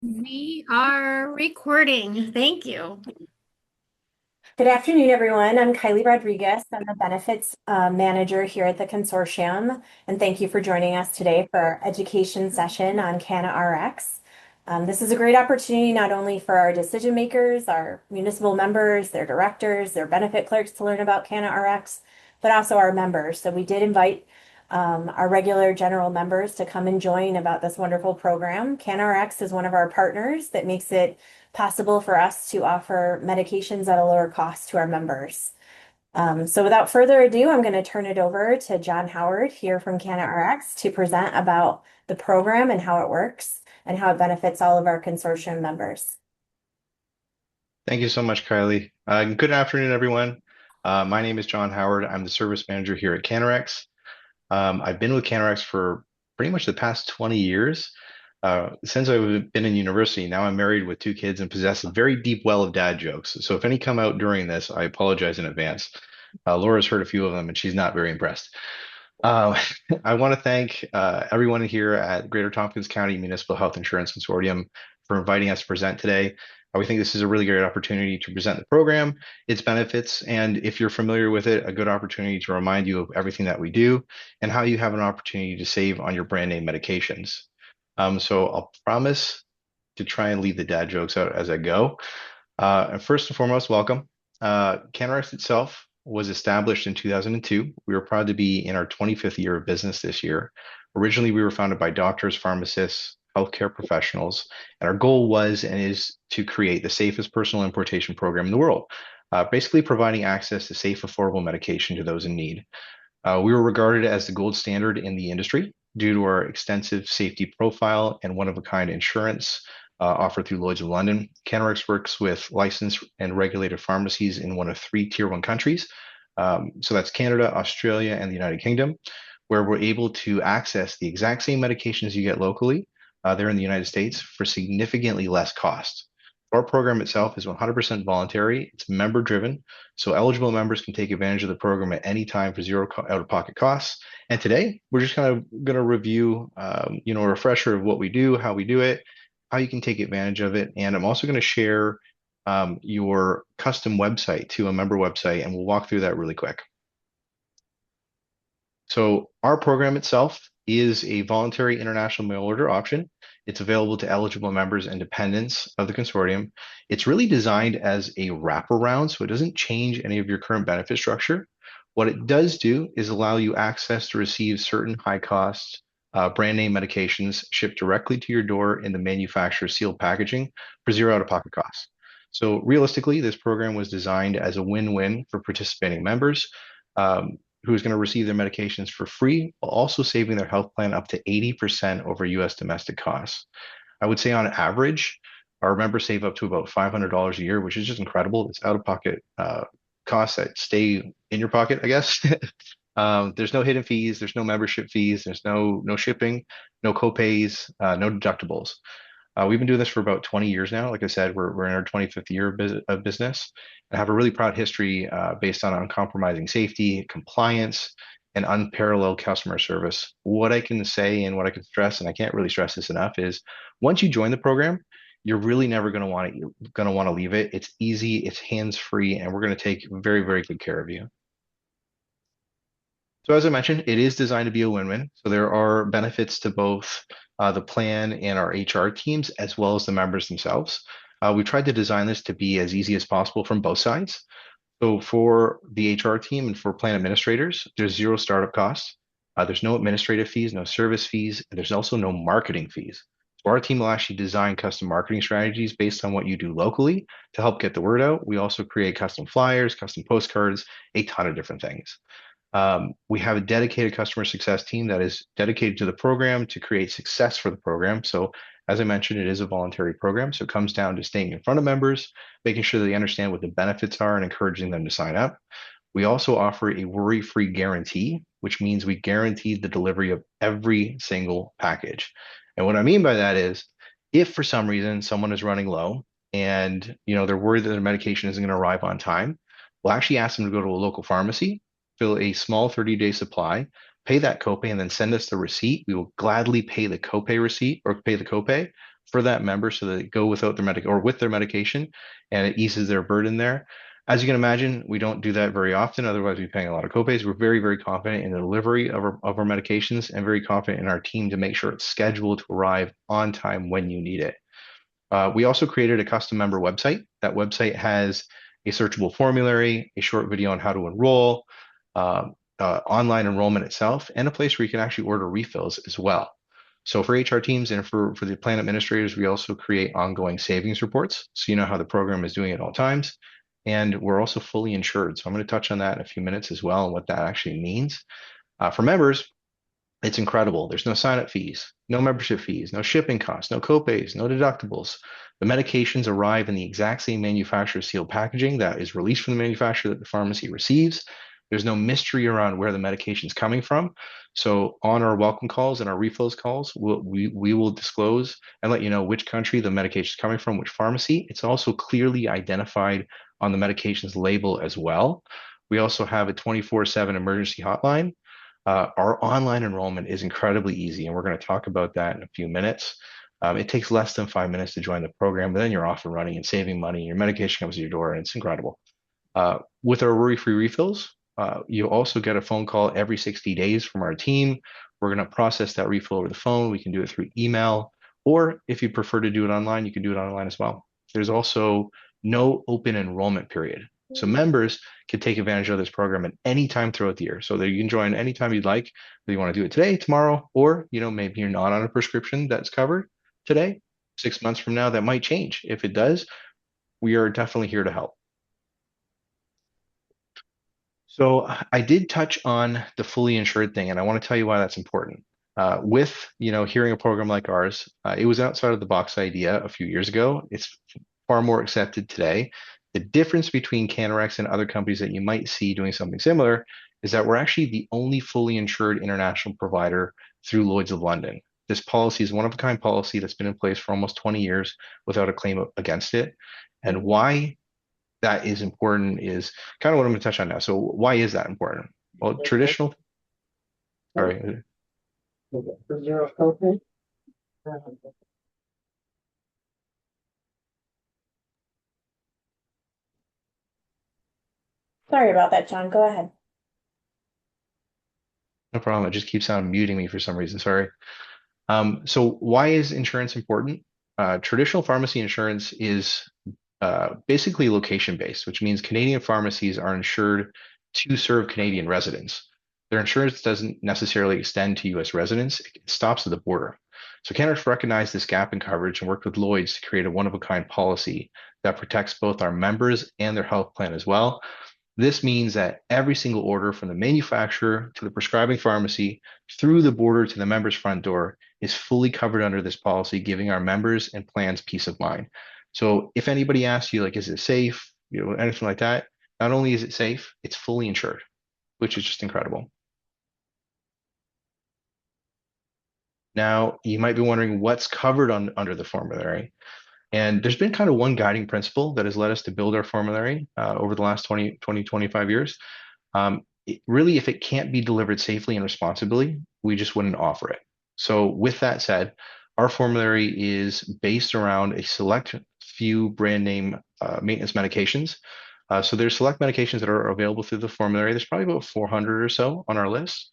We are recording. Thank you. Good afternoon, everyone. I'm Kylie Rodriguez. I'm the benefits manager here at the consortium, and thank you for joining us today for our education session on CanaRx. This is a great opportunity not only for our decision makers, our municipal members, their directors, their benefit clerks to learn about CanaRx, but also our members. So we did invite our regular general members to come and join about this wonderful program. CanaRx is one of our partners that makes it possible for us to offer medications at a lower cost to our members. So without further ado, I'm going to turn it over to John Howard here from CanaRx to present about the program and how it works and how it benefits all of our consortium members. Thank you so much, Kylie. Good afternoon, everyone. My name is John Howard. I'm the service manager here at CanaRx. I've been with CanaRx for pretty much the past 20 years. Since I've been in university, now I'm married with two kids and possess a very deep well of dad jokes. So if any come out during this, I apologize in advance. Laura's heard a few of them and she's not very impressed. Uh, I want to thank everyone here at Greater Tompkins County Municipal Health Insurance Consortium for inviting us to present today. We think this is a really great opportunity to present the program, its benefits, and if you're familiar with it, a good opportunity to remind you of everything that we do and how you have an opportunity to save on your brand name medications. So I'll promise to try and leave the dad jokes out as I go. And first and foremost, welcome. CanaRx itself was established in 2002. We were proud to be in our 25th year of business this year. Originally, we were founded by doctors, pharmacists, healthcare professionals, and our goal was and is to create the safest personal importation program in the world, basically providing access to safe, affordable medication to those in need. We were regarded as the gold standard in the industry due to our extensive safety profile and one-of-a-kind insurance offered through Lloyd's of London. CanaRx works with licensed and regulated pharmacies in one of three Tier 1 countries. So that's Canada, Australia, and the United Kingdom, where we're able to access the exact same medications you get locally there in the United States for significantly less cost. Our program itself is 100% voluntary. It's member driven. So eligible members can take advantage of the program at any time for zero out-of-pocket costs. And today we're just kind of going to review, a refresher of what we do, how we do it, how you can take advantage of it. And I'm also going to share your custom website to a member website, and we'll walk through that really quick. So our program itself is a voluntary international mail order option. It's available to eligible members and dependents of the consortium. It's really designed as a wraparound, so it doesn't change any of your current benefit structure. What it does do is allow you access to receive certain high cost brand name medications shipped directly to your door in the manufacturer's sealed packaging for zero out-of-pocket costs. So realistically, this program was designed as a win-win for participating members. Who's going to receive their medications for free, while also saving their health plan up to 80% over US domestic costs. I would say on average, our members save up to about $500 a year, which is just incredible. It's out of pocket costs that stay in your pocket, I guess. There's no hidden fees, there's no membership fees, there's no shipping, no copays, no deductibles. We've been doing this for about 20 years now. Like I said, we're in our 25th year of business and have a really proud history based on uncompromising safety, compliance, and unparalleled customer service. What I can say and what I can stress, and I can't really stress this enough, is once you join the program, you're really never going to want to leave it. It's easy, it's hands-free, and we're going to take very, very good care of you. So as I mentioned, it is designed to be a win-win. So there are benefits to both the plan and our HR teams, as well as the members themselves. We tried to design this to be as easy as possible from both sides. So for the HR team and for plan administrators, there's zero startup costs. There's no administrative fees, no service fees, and there's also no marketing fees. So our team will actually design custom marketing strategies based on what you do locally to help get the word out. We also create custom flyers, custom postcards, a ton of different things. We have a dedicated customer success team that is dedicated to the program to create success for the program. So, as I mentioned, it is a voluntary program. So, it comes down to staying in front of members, making sure that they understand what the benefits are, and encouraging them to sign up. We also offer a worry free guarantee, which means we guarantee the delivery of every single package. And what I mean by that is if for some reason someone is running low and they're worried that their medication isn't going to arrive on time, we'll actually ask them to go to a local pharmacy, fill a small 30-day supply, pay that copay, and then send us the receipt. We will gladly pay the copay receipt or pay the copay for that member so that they go without their medic or with their medication, and it eases their burden there. As you can imagine, we don't do that very often. Otherwise, we'd be paying a lot of copays. We're very, very confident in the delivery of our medications and very confident in our team to make sure it's scheduled to arrive on time when you need it. We also created a custom member website. That website has a searchable formulary, a short video on how to enroll, online enrollment itself, and a place where you can actually order refills as well. So for HR teams and for the plan administrators, we also create ongoing savings reports. So you know how the program is doing at all times. And we're also fully insured. So I'm going to touch on that in a few minutes as well and what that actually means. For members, it's incredible. There's no sign-up fees, no membership fees, no shipping costs, no copays, no deductibles. The medications arrive in the exact same manufacturer sealed packaging that is released from the manufacturer that the pharmacy receives. There's no mystery around where the medication is coming from. So on our welcome calls and our refills calls, we will disclose and let you know which country the medication is coming from, which pharmacy. It's also clearly identified on the medication's label as well. We also have a 24/7 emergency hotline. Our online enrollment is incredibly easy, and we're going to talk about that in a few minutes. It takes less than 5 minutes to join the program, but then you're off and running and saving money. Your medication comes to your door, and it's incredible. With our worry-free refills, you also get a phone call every 60 days from our team. We're going to process that refill over the phone. We can do it through email, or if you prefer to do it online, you can do it online as well. There's also no open enrollment period. So members can take advantage of this program at any time throughout the year. So that you can join anytime you'd like. Whether you want to do it today, tomorrow, or maybe you're not on a prescription that's covered today. 6 months from now, that might change. If it does, we are definitely here to help. So I did touch on the fully insured thing, and I want to tell you why that's important. With hearing a program like ours, it was outside of the box idea a few years ago. It's far more accepted today. The difference between CanaRx and other companies that you might see doing something similar is that we're actually the only fully insured international provider through Lloyd's of London. This policy is one of a kind policy that's been in place for almost 20 years without a claim against it. And why that is important is kind of what I'm going to touch on now. So why is that important? Well, traditional, sorry. Sorry about that, John. Go ahead. No problem. It just keeps on muting me for some reason. Sorry. So why is insurance important? Traditional pharmacy insurance is basically location-based, which means Canadian pharmacies are insured to serve Canadian residents. Their insurance doesn't necessarily extend to U.S. residents. It stops at the border. So CanaRx recognized this gap in coverage and worked with Lloyd's to create a one-of-a-kind policy that protects both our members and their health plan as well. This means that every single order from the manufacturer to the prescribing pharmacy through the border to the member's front door is fully covered under this policy, giving our members and plans peace of mind. So if anybody asks you, like, is it safe, anything like that, not only is it safe, it's fully insured, which is just incredible. Now, you might be wondering what's covered under the formulary. And there's been kind of one guiding principle that has led us to build our formulary over the last 25 years. Really, if it can't be delivered safely and responsibly, we just wouldn't offer it. So with that said, our formulary is based around a select few brand name maintenance medications. So there's select medications that are available through the formulary. There's probably about 400 or so on our list.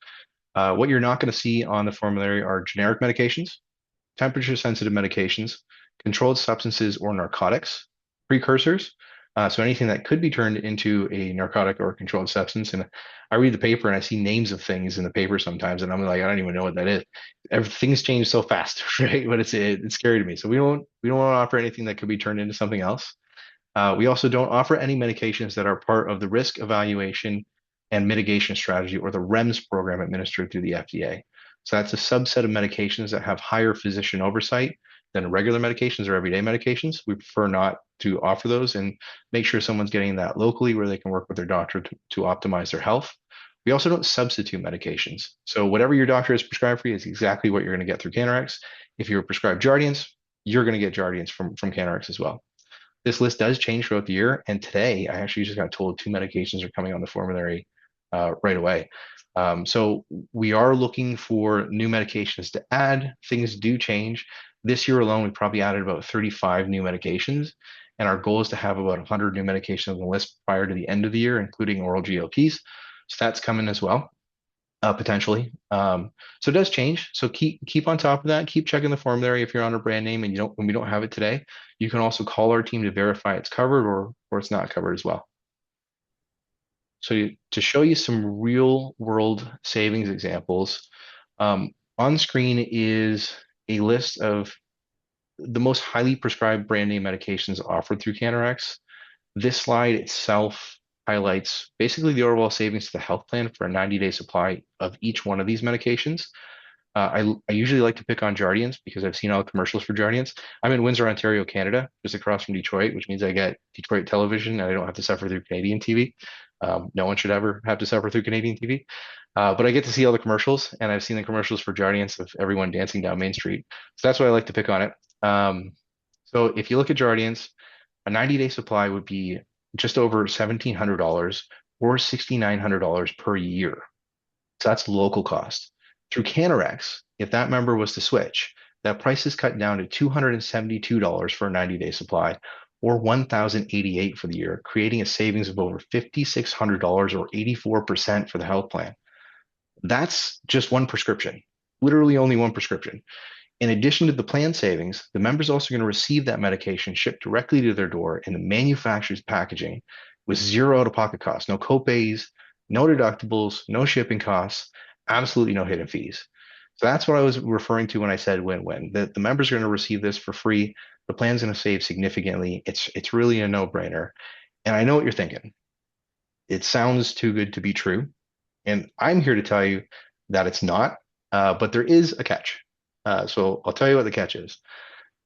What you're not going to see on the formulary are generic medications, temperature sensitive medications, controlled substances or narcotics, precursors. So anything that could be turned into a narcotic or a controlled substance. And I read the paper and I see names of things in the paper sometimes, and I'm like, I don't even know what that is. Everything's changed so fast, right? But it's scary to me. So we don't want to offer anything that could be turned into something else. We also don't offer any medications that are part of the risk evaluation and mitigation strategy, or the REMS program administered through the FDA. So that's a subset of medications that have higher physician oversight than regular medications or everyday medications. We prefer not to offer those and make sure someone's getting that locally where they can work with their doctor to optimize their health. We also don't substitute medications. So whatever your doctor has prescribed for you is exactly what you're going to get through CanaRx. If you're prescribed Jardiance, you're going to get Jardiance from CanaRx as well. This list does change throughout the year. And today, I actually just got told 2 medications are coming on the formulary right away. So we are looking for new medications to add. Things do change. This year alone, we probably added about 35 new medications, and our goal is to have about 100 new medications on the list prior to the end of the year, including oral GLPs. So that's coming as well, potentially. So it does change. So keep on top of that. Keep checking the formulary if you're on a brand name and when we don't have it today. You can also call our team to verify it's covered or it's not covered as well. So to show you some real world savings examples, on screen is a list of the most highly prescribed brand name medications offered through CanaRx. This slide itself highlights basically the overall savings to the health plan for a 90-day supply of each one of these medications. I usually like to pick on Jardiance because I've seen all the commercials for Jardiance. I'm in Windsor, Ontario, Canada, just across from Detroit, which means I get Detroit television and I don't have to suffer through Canadian TV. No one should ever have to suffer through Canadian TV. But I get to see all the commercials, and I've seen the commercials for Jardiance of everyone dancing down Main Street. So that's why I like to pick on it. So if you look at Jardiance, a 90-day supply would be just over $1,700 or $6,900 per year. So that's local cost. Through CanaRx, if that member was to switch, that price is cut down to $272 for a 90-day supply or $1,088 for the year, creating a savings of over $5,600 or 84% for the health plan. That's just one prescription, literally only one prescription. In addition to the plan savings, the member's also going to receive that medication shipped directly to their door in the manufacturer's packaging with zero out-of-pocket costs, no copays, no deductibles, no shipping costs, absolutely no hidden fees. So that's what I was referring to when I said win-win. The members are going to receive this for free. The plan's going to save significantly. It's really a no-brainer. And I know what you're thinking. It sounds too good to be true. And I'm here to tell you that it's not, but there is a catch. So I'll tell you what the catch is.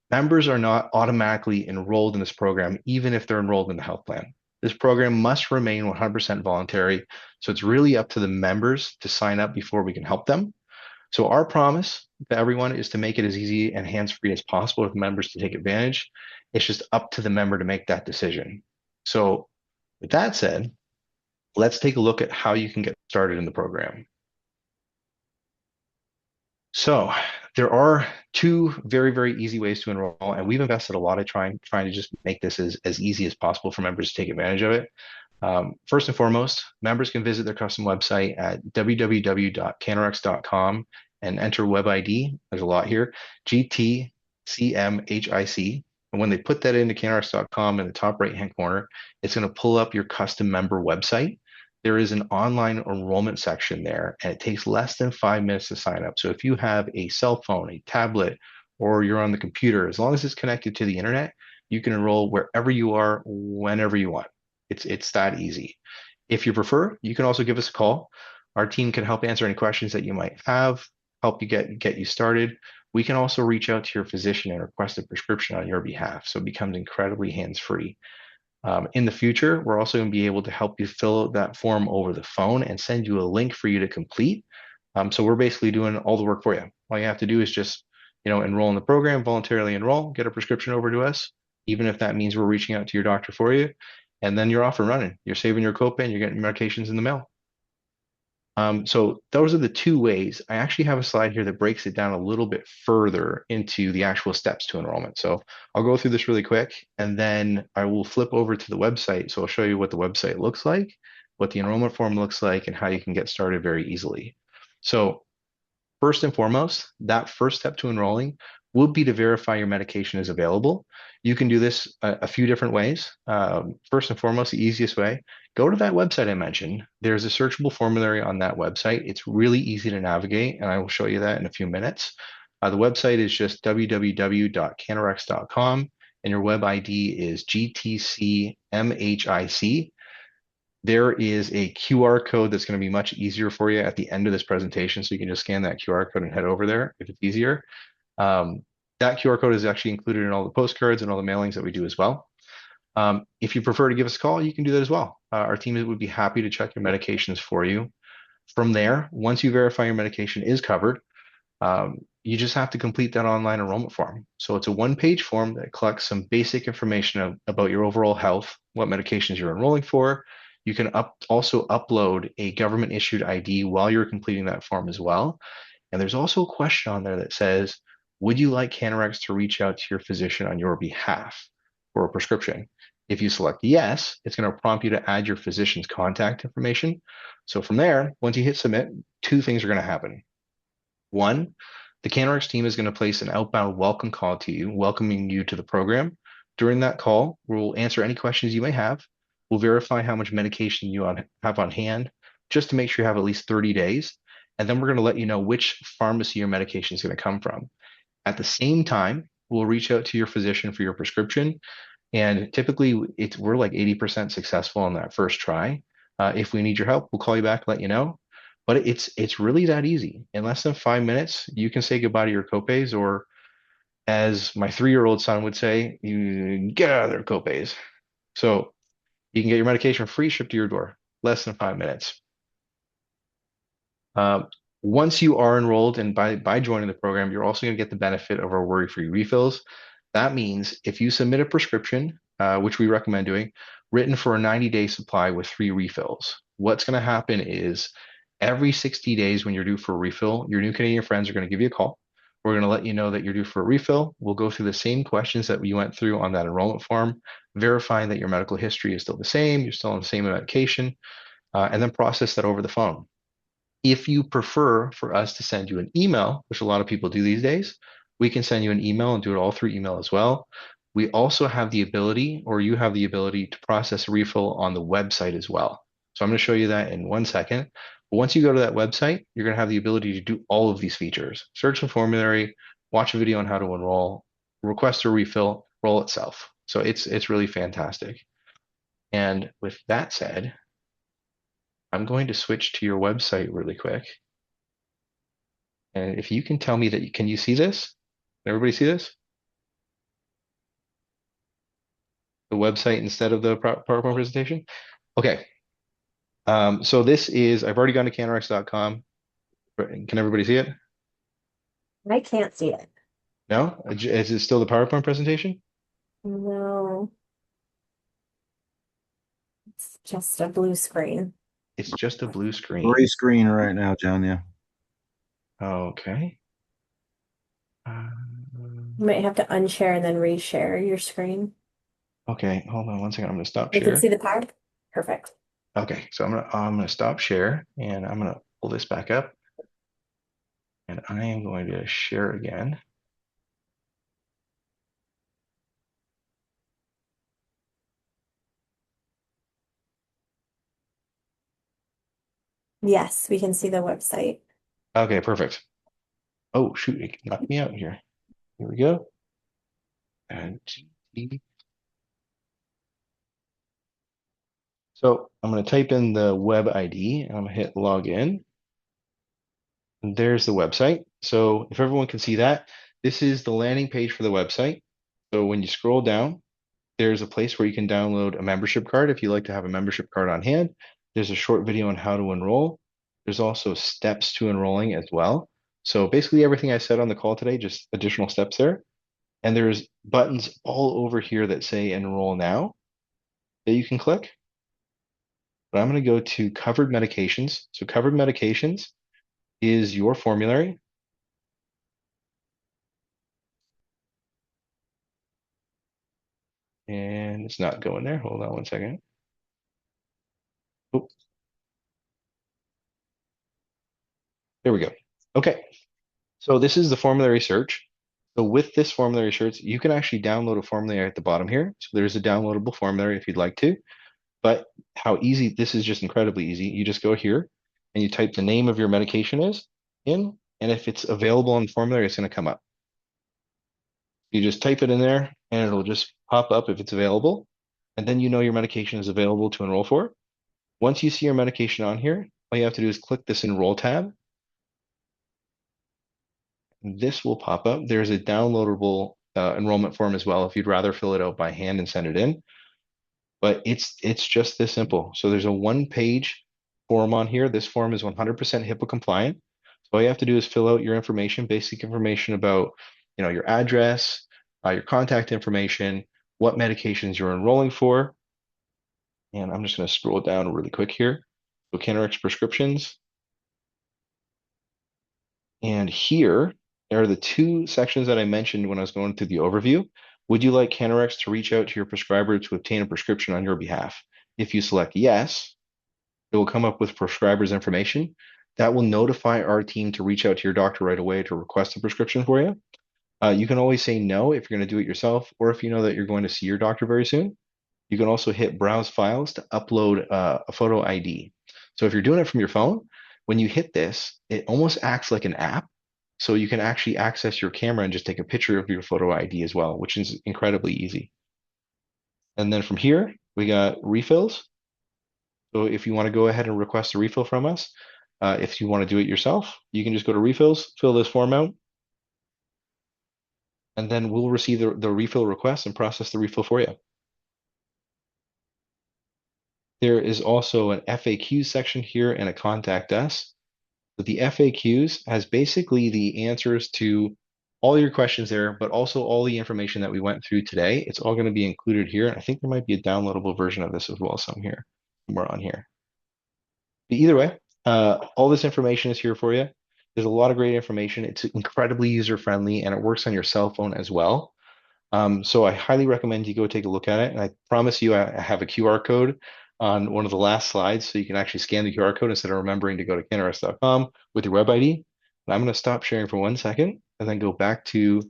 Members are not automatically enrolled in this program, even if they're enrolled in the health plan. This program must remain 100% voluntary. So it's really up to the members to sign up before we can help them. So our promise to everyone is to make it as easy and hands-free as possible for members to take advantage. It's just up to the member to make that decision. So with that said, let's take a look at how you can get started in the program. So there are two very, very easy ways to enroll, and we've invested a lot of trying to just make this as easy as possible for members to take advantage of it. First and foremost, members can visit their custom website at www.canarx.com and enter web ID. There's a lot here, GTCMHIC. And when they put that into canarx.com in the top right-hand corner, it's going to pull up your custom member website. There is an online enrollment section there, and it takes less than 5 minutes to sign up. So if you have a cell phone, a tablet, or you're on the computer, as long as it's connected to the internet, you can enroll wherever you are, whenever you want. It's that easy. If you prefer, you can also give us a call. Our team can help answer any questions that you might have, help you get you started. We can also reach out to your physician and request a prescription on your behalf. So it becomes incredibly hands-free. In the future, we're also going to be able to help you fill out that form over the phone and send you a link for you to complete. So we're basically doing all the work for you. All you have to do is just, enroll in the program, voluntarily enroll, get a prescription over to us, even if that means we're reaching out to your doctor for you, and then you're off and running. You're saving your copay and you're getting medications in the mail. So those are the two ways. I actually have a slide here that breaks it down a little bit further into the actual steps to enrollment. So I'll go through this really quick, and then I will flip over to the website. So I'll show you what the website looks like, what the enrollment form looks like, and how you can get started very easily. So first and foremost, that first step to enrolling would be to verify your medication is available. You can do this a few different ways. First and foremost, the easiest way, go to that website I mentioned. There's a searchable formulary on that website. It's really easy to navigate, and I will show you that in a few minutes. The website is just www.canarx.com, and your web ID is GTCMHIC. There is a QR code that's going to be much easier for you at the end of this presentation, so you can just scan that QR code and head over there if it's easier. That QR code is actually included in all the postcards and all the mailings that we do as well. If you prefer to give us a call, you can do that as well. Our team would be happy to check your medications for you. From there, once you verify your medication is covered, you just have to complete that online enrollment form. So it's a one-page form that collects some basic information about your overall health, what medications you're enrolling for. You can also upload a government-issued ID while you're completing that form as well. And there's also a question on there that says, would you like CanaRx to reach out to your physician on your behalf for a prescription? If you select yes, it's going to prompt you to add your physician's contact information. So from there, once you hit submit, two things are going to happen. One, the CanaRx team is going to place an outbound welcome call to you, welcoming you to the program. During that call, we'll answer any questions you may have. We'll verify how much medication you have on hand, just to make sure you have at least 30 days. And then we're going to let you know which pharmacy your medication is going to come from. At the same time, we'll reach out to your physician for your prescription. And typically, we're like 80% successful on that first try. If we need your help, we'll call you back, let you know. But it's really that easy. In less than 5 minutes, you can say goodbye to your copays, or as my 3-year-old son would say, you get out of their copays. So you can get your medication free shipped to your door, less than 5 minutes. Uh, Once you are enrolled and by joining the program, you're also going to get the benefit of our worry-free refills. That means if you submit a prescription, which we recommend doing, written for a 90-day supply with 3 refills, what's going to happen is every 60 days when you're due for a refill, your new Canadian friends are going to give you a call. We're going to let you know that you're due for a refill. We'll go through the same questions that we went through on that enrollment form, verifying that your medical history is still the same, you're still on the same medication, and then process that over the phone. If you prefer for us to send you an email, which a lot of people do these days, we can send you an email and do it all through email as well. We also have the ability, or you have the ability, to process a refill on the website as well. So I'm going to show you that in 1 second. But once you go to that website, you're going to have the ability to do all of these features: search a formulary, watch a video on how to enroll, request a refill, roll itself. So it's really fantastic. And with that said, I'm going to switch to your website really quick. And if you can tell me that, can you see this? Can everybody see this? The website instead of the PowerPoint presentation? Okay. So this is, I've already gone to canarx.com. Can everybody see it? I can't see it. No? Is it still the PowerPoint presentation? No, it's just a blue screen. It's just a blue screen. Gray screen right now, John. Yeah. Okay. You might have to unshare and then reshare your screen. Okay, hold on 1 second. I'm going to stop You can share. see the pod? Perfect. Okay, so I'm gonna stop share, and I'm gonna pull this back up, and I am going to share again. Yes, we can see the website. Okay, perfect. Oh shoot, it knocked me out here. Here we go. And so I'm going to type in the web ID, and I'm going to hit login. And there's the website. So if everyone can see that, this is the landing page for the website. So when you scroll down, there's a place where you can download a membership card if you like to have a membership card on hand. There's a short video on how to enroll. There's also steps to enrolling as well. So basically everything I said on the call today, just additional steps there. And there's buttons all over here that say enroll now that you can click. But I'm going to go to covered medications. So covered medications is your formulary. And it's not going there. Hold on 1 second. Oh, there we go. Okay. So this is the formulary search. So with this formulary search, you can actually download a formulary at the bottom here. So there's a downloadable formulary if you'd like to. But how easy, this is just incredibly easy. You just go here and you type the name of your medication is in, and if it's available on the formulary, it's going to come up. You just type it in there and it'll just pop up if it's available. And then you know your medication is available to enroll for. Once you see your medication on here, all you have to do is click this enroll tab. This will pop up. There's a downloadable enrollment form as well if you'd rather fill it out by hand and send it in. But it's just this simple. So there's a 1-page form on here. This form is 100% HIPAA compliant. So all you have to do is fill out your information, basic information about, your address, your contact information, what medications you're enrolling for. And I'm just going to scroll down really quick here. So CanaRx prescriptions. And here There are the two sections that I mentioned when I was going through the overview. Would you like CanaRx to reach out to your prescriber to obtain a prescription on your behalf? If you select yes, it will come up with prescriber's information. That will notify our team to reach out to your doctor right away to request a prescription for you. You can always say no if you're going to do it yourself, or if you know that you're going to see your doctor very soon. You can also hit browse files to upload a photo ID. So if you're doing it from your phone, when you hit this, it almost acts like an app. So you can actually access your camera and just take a picture of your photo ID as well, which is incredibly easy. And then from here, we got refills. So if you want to go ahead and request a refill from us, if you want to do it yourself, you can just go to refills, fill this form out, and then we'll receive the refill request and process the refill for you. There is also an FAQ section here and a contact us. But the FAQs has basically the answers to all your questions there, but also all the information that we went through today. It's all going to be included here. And I think there might be a downloadable version of this as well somewhere on here. But either way, all this information is here for you. There's a lot of great information. It's incredibly user-friendly and it works on your cell phone as well. So I highly recommend you go take a look at it. And I promise you, I have a QR code on one of the last slides, so you can actually scan the QR code instead of remembering to go to canarx.com with your web ID. And I'm going to stop sharing for 1 second and then go back to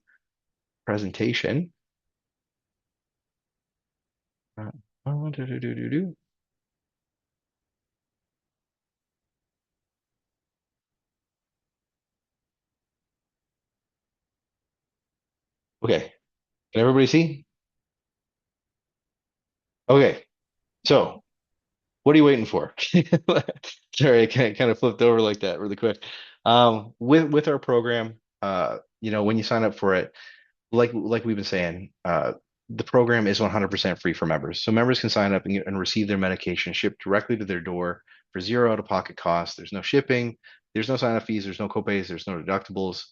presentation. Okay, can everybody see? Okay, so what are you waiting for? Sorry, I kind of flipped over like that really quick. With our program, when you sign up for it, like we've been saying, the program is 100% free for members. So members can sign up and receive their medication shipped directly to their door for zero out-of-pocket costs. There's no shipping, there's no sign-up fees, there's no copays, there's no deductibles.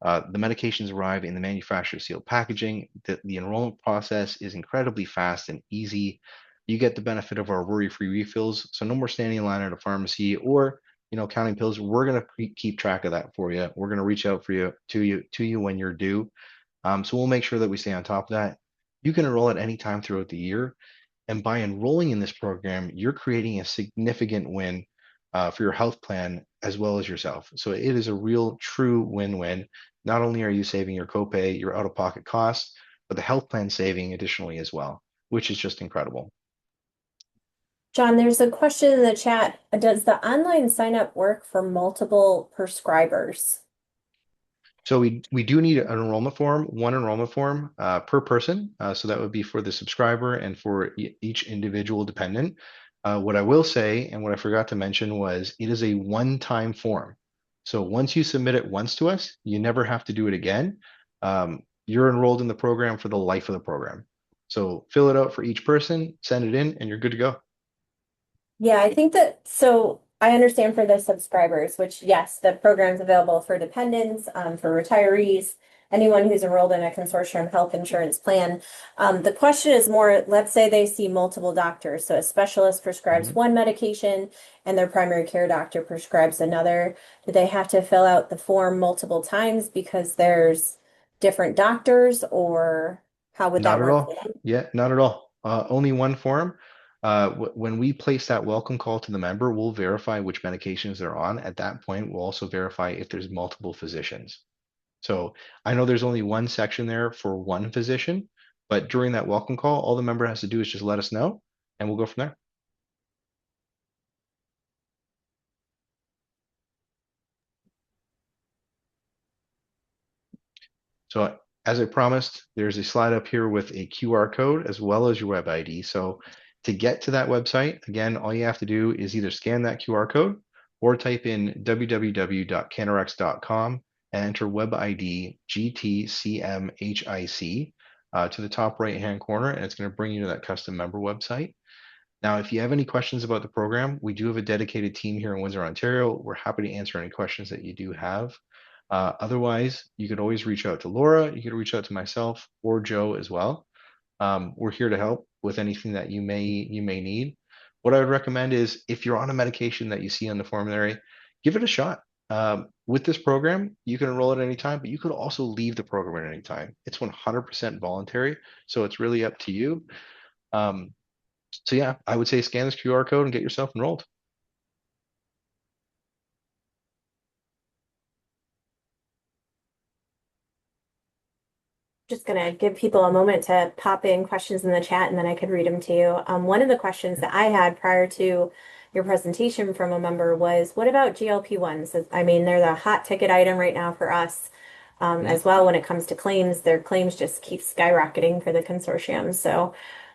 The medications arrive in the manufacturer sealed packaging. The enrollment process is incredibly fast and easy. You get the benefit of our worry-free refills, so no more standing in line at a pharmacy or counting pills. We're gonna keep track of that for you. We're gonna reach out for you to you when you're due. So we'll make sure that we stay on top of that. You can enroll at any time throughout the year. And by enrolling in this program, you're creating a significant win for your health plan as well as yourself. So it is a real true win-win. Not only are you saving your copay, your out-of-pocket costs, but the health plan saving additionally as well, which is just incredible. John, there's a question in the chat. Does the online sign up work for multiple prescribers? So we do need an enrollment form, one enrollment form per person. So that would be for the subscriber and for each individual dependent. What I will say, and what I forgot to mention was it is a one-time form. So once you submit it once to us, you never have to do it again. You're enrolled in the program for the life of the program. So fill it out for each person, send it in, and you're good to go. Yeah, I think that, so I understand for the subscribers, which yes, the program's available for dependents, for retirees, anyone who's enrolled in a consortium health insurance plan. The question is more, let's say they see multiple doctors. So a specialist prescribes one medication and their primary care doctor prescribes another. Do they have to fill out the form multiple times because there's different doctors, or how would that Not at work? all. Yeah, not at all. Only one form. When we place that welcome call to the member, we'll verify which medications they're on. At that point, we'll also verify if there's multiple physicians. So I know there's only one section there for one physician, but during that welcome call, all the member has to do is just let us know, and we'll go from there. So as I promised, there's a slide up here with a QR code as well as your web ID. So to get to that website, again, all you have to do is either scan that QR code or type in www.canarx.com and enter web ID GTCMHIC to the top right-hand corner, and it's going to bring you to that custom member website. Now, if you have any questions about the program, we do have a dedicated team here in Windsor, Ontario. We're happy to answer any questions that you do have. Otherwise, you could always reach out to Laura, you could reach out to myself or Joe as well. We're here to help with anything that you may need. What I would recommend is if you're on a medication that you see on the formulary, give it a shot. With this program, you can enroll at any time, but you could also leave the program at any time. It's 100% voluntary, so it's really up to you. Um, so yeah, I would say scan this QR code and get yourself enrolled. Just going to give people a moment to pop in questions in the chat and then I could read them to you. One of the questions that I had prior to your presentation from a member was, what about GLP-1s? I mean, they're the hot ticket item right now for us as well when it comes to claims. Their claims just keep skyrocketing for the consortium. So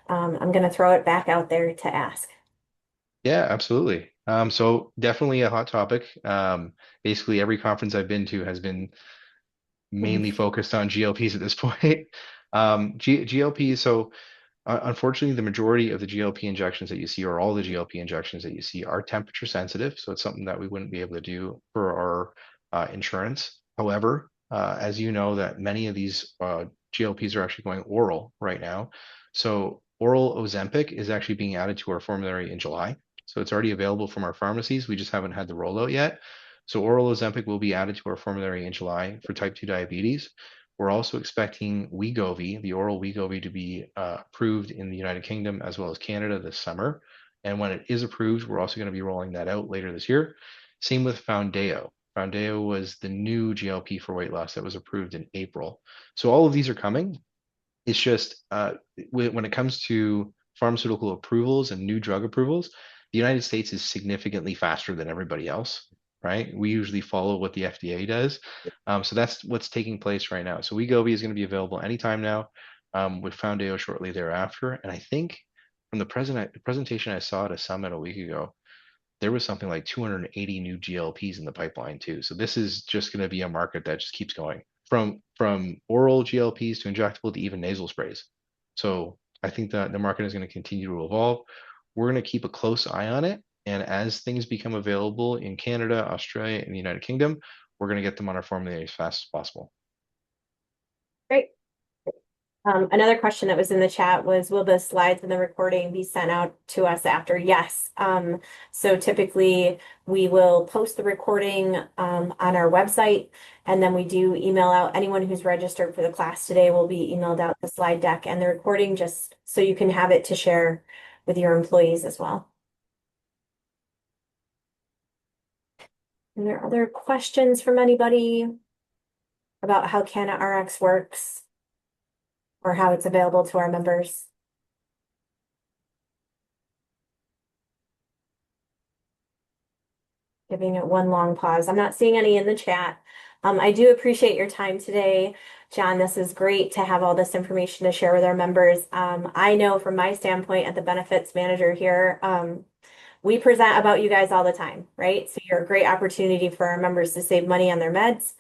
I'm going to throw it back out there to ask. Yeah, absolutely. So definitely a hot topic. Basically every conference I've been to has been mainly focused on GLPs at this point. GLPs, so unfortunately, the majority of the GLP injections that you see, or all the GLP injections that you see, are temperature sensitive. So it's something that we wouldn't be able to do for our insurance. However, as you know, that many of these GLPs are actually going oral right now. So oral Ozempic is actually being added to our formulary in July. So it's already available from our pharmacies. We just haven't had the rollout yet. So oral Ozempic will be added to our formulary in July for type 2 diabetes. We're also expecting Wegovy, the oral Wegovy, to be approved in the United Kingdom as well as Canada this summer. And when it is approved, we're also going to be rolling that out later this year. Same with Foundeo. Foundeo was the new GLP for weight loss that was approved in April. So all of these are coming. It's just when it comes to pharmaceutical approvals and new drug approvals, the United States is significantly faster than everybody else, right? We usually follow what the FDA does. So that's what's taking place right now. So Wegovy is going to be available anytime now, with Foundeo shortly thereafter. And I think from the presentation I saw at a summit a week ago, there was something like 280 new GLPs in the pipeline too. So this is just going to be a market that just keeps going from oral GLPs to injectable to even nasal sprays. So I think that the market is going to continue to evolve. We're going to keep a close eye on it. And as things become available in Canada, Australia, and the United Kingdom, we're going to get them on our formulary as fast as possible. Great. Another question that was in the chat was, will the slides and the recording be sent out to us after? Yes. So typically we will post the recording on our website, and then we do email out anyone who's registered for the class today will be emailed out the slide deck and the recording just so you can have it to share with your employees as well. Are there other questions from anybody about how CanaRx works or how it's available to our members? Giving it one long pause. I'm not seeing any in the chat. I do appreciate your time today, John. This is great to have all this information to share with our members. I know from my standpoint at the benefits manager here, we present about you guys all the time, right? So you're a great opportunity for our members to save money on their meds.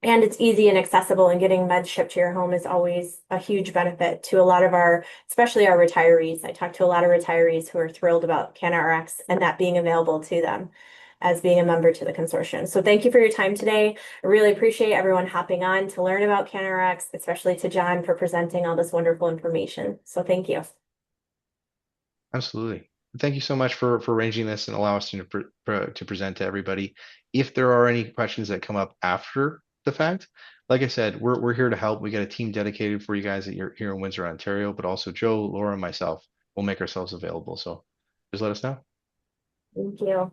And it's easy and accessible, and getting meds shipped to your home is always a huge benefit to a lot of our, especially our retirees. I talk to a lot of retirees who are thrilled about CanaRx and that being available to them as being a member to the consortium. So thank you for your time today. I really appreciate everyone hopping on to learn about CanaRx, especially to John for presenting all this wonderful information. So thank you. Absolutely. Thank you so much for arranging this and allow us to present to everybody. If there are any questions that come up after the fact, like I said, we're here to help. We got a team dedicated for you guys here in Windsor, Ontario, but also Joe, Laura, and myself will make ourselves available. So just let us know. Thank you.